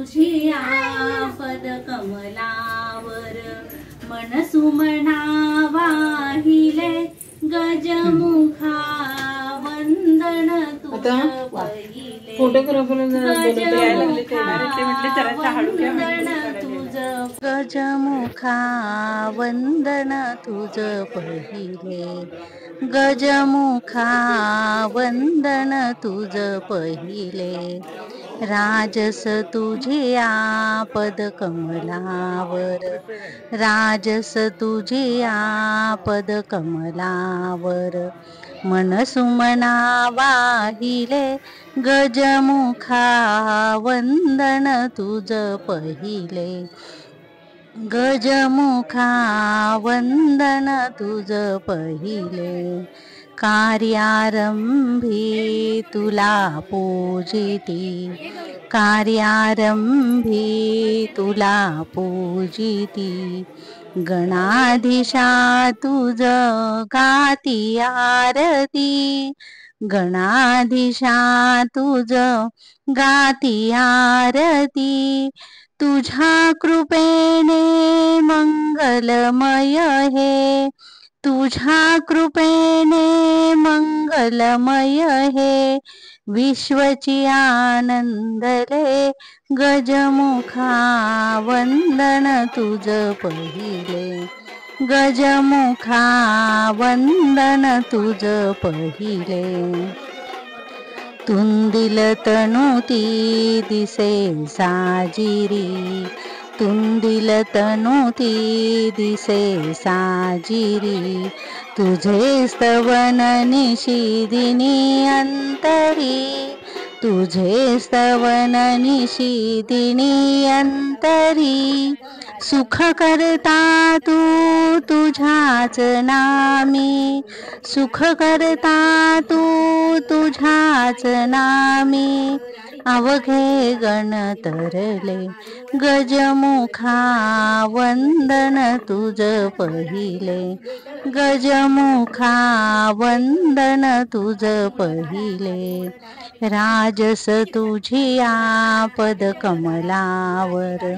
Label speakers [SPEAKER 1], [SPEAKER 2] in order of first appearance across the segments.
[SPEAKER 1] तुझी आपद कमलावर मन सुमना वाहिले गजमुखा वंदन तुझ पहिले गजमुखा वंदन तुझ पहिले गजमुखा वंदन तुझ पहिले राजस तुझे आपद कमलावर राजस तुझे आपद कमलावर मन सुमना वाहिले गजमुखा वंदन तुझ पहिले गजमुखा वंदन तुझ पहिले कार्यारंभी तुला पूजिती कार्यारंभी तुला पूजिती गणाधीशा तुझ गाती आरती गणाधीशा तुझ गाती आरती तुझ्या कृपेने मंगलमय हे तुझ्या कृपेने मंगलमय हे विश्वची आनंदले गजमुखा वंदन तुझ पहिले गजमुखा वंदन तुझ पहिले तुंदिल तनुती दिसे साजिरी तुंदिल तनुती दिसे साजिरी तुझे स्तवन निशिदिनी अंतरी तुझे स्तवन निशिदिनी अंतरी सुख करता तू तुझ्याच नामी सुख करता तू तुझ्याच नामी अवघे गण तरले गजमुखा वंदन तुझ पहिले गजमुखा वंदन तुझ पहिले राजस तुझी आपद कमलावर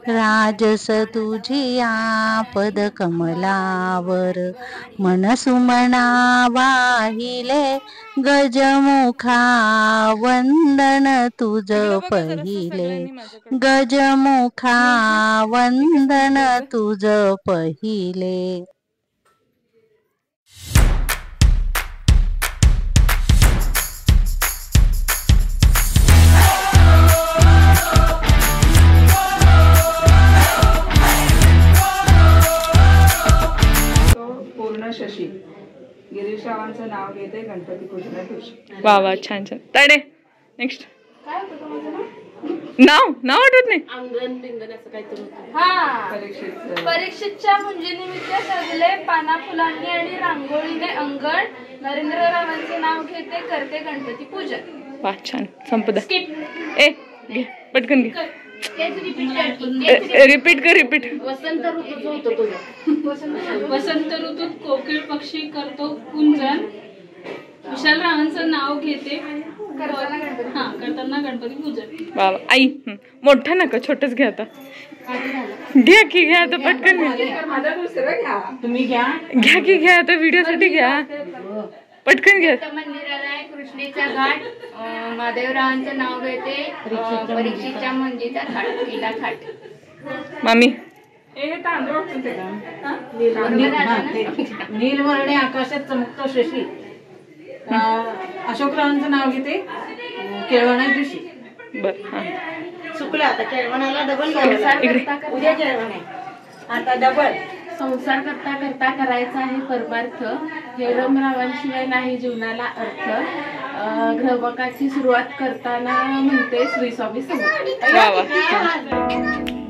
[SPEAKER 1] राजस तुझी आपद कमलावर मन सुमना वाहिले गजमुखा वंदन तुझ पहिले गजमुखा वंदन तुझ पहिले
[SPEAKER 2] शशी गिरीशरावांचं नाव घेते गणपती पूजनाच्या दिवशी
[SPEAKER 3] वा वा छान छान ताडे नेक्स्ट नाव नाव आठवत नाही
[SPEAKER 1] अंगण पिंगण असं काहीतरी
[SPEAKER 2] होतं
[SPEAKER 4] परीक्षेच्या मुंजी निमित्त सजले पाना फुलांनी आणि रांगोळीने अंगण नरेंद्ररावांचे नाव घेते करते गणपती पूजन
[SPEAKER 3] वा छान संपदा ए घे पटकन घे रिपीट कर रिपीट
[SPEAKER 1] वसंत ऋतूच होतं तुझं
[SPEAKER 4] वसंत ऋतूत कोकिळ पक्षी करतो कुंजन विशालरावांचं नाव घेते करताना गणपती पूजन
[SPEAKER 3] वा वा आई मोठा नका छोटच घ्या आता घ्या की घ्या आता पटकन घ्या
[SPEAKER 1] तुम्ही घ्या
[SPEAKER 3] घ्या की घ्या आता व्हिडिओ साठी घ्या पटकन घ्या
[SPEAKER 4] मंदिराला कृष्णेचा घाट महादेवरावांचं नाव घेते परीक्षेच्या मंजीचा थाट किल्ला थाट
[SPEAKER 3] मामी
[SPEAKER 1] नीलवर्णी आकाशात चमकतो शशी अशोकरावांचं नाव घेते केळवणा दिवशी
[SPEAKER 3] बर हा
[SPEAKER 1] चुकलं आता केळवणाला डबल उद्या केळवण आहे आता डबल
[SPEAKER 4] संसार करता करता करायचा आहे परमार्थ हे रमरावांशिवाय नाही जीवनाला अर्थ ग्रहबकाची सुरुवात करताना म्हणते श्री स्वामी समर्थ
[SPEAKER 3] वा वा